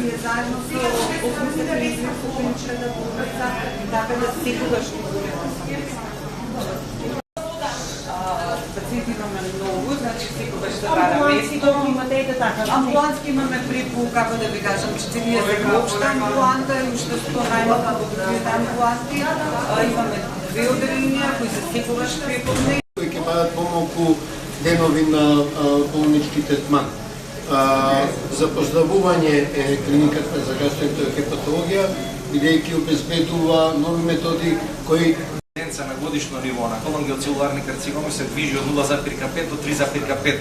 ние заедно со Окружната медицинска клинична болница, така да секогаш пациенти имаме многу, значи секогаш да бараме место. Амбулантски имаме преку, како да ви кажам, 40 општа амбуланта и уште 100 најмалка подготвени амбуланти. Имаме 2 оделенија кои се секогаш преполни. Кои ќе бъдат помалку денови на болнички третман. Запознавување е клиниката за гастроентерохепатологија, бидејќи обезбедува нови методи кои на годишно ниво на колонгиоцелуларни карциноми се движи од 0,5 до 3,5%.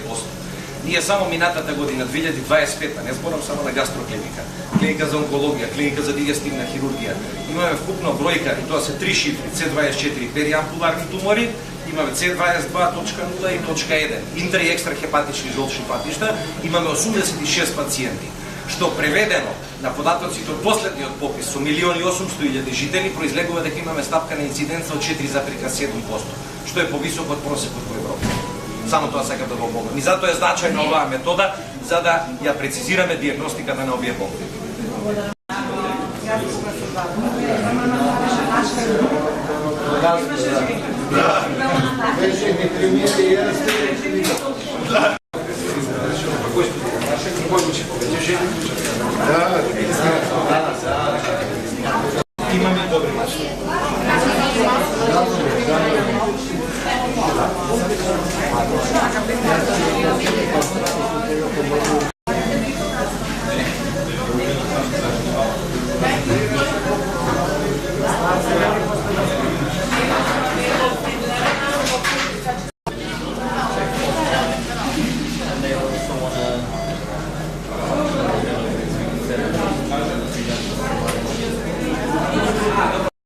Ние само минатата година, 2025, не зборам само на гастроклиника, клиника за онкологија, клиника за дигестивна хирургија, имаме вкупна бројка, и тоа се 3 шифри, C24 периампуларни тумори, имаме C22.0 и .1, интра и екстра хепатични жолчни патишта, имаме 86 пациенти, што преведено на податоците од последниот попис со 1.800.000 жители произлегува дека имаме стапка на инциденца од 4,7%, што е повисок од просекот во Европа. Само тоа сакам да го помнам. И затоа е значајна оваа метода, за да ја прецизираме диагностиката на овие болни. Имаме добри машини.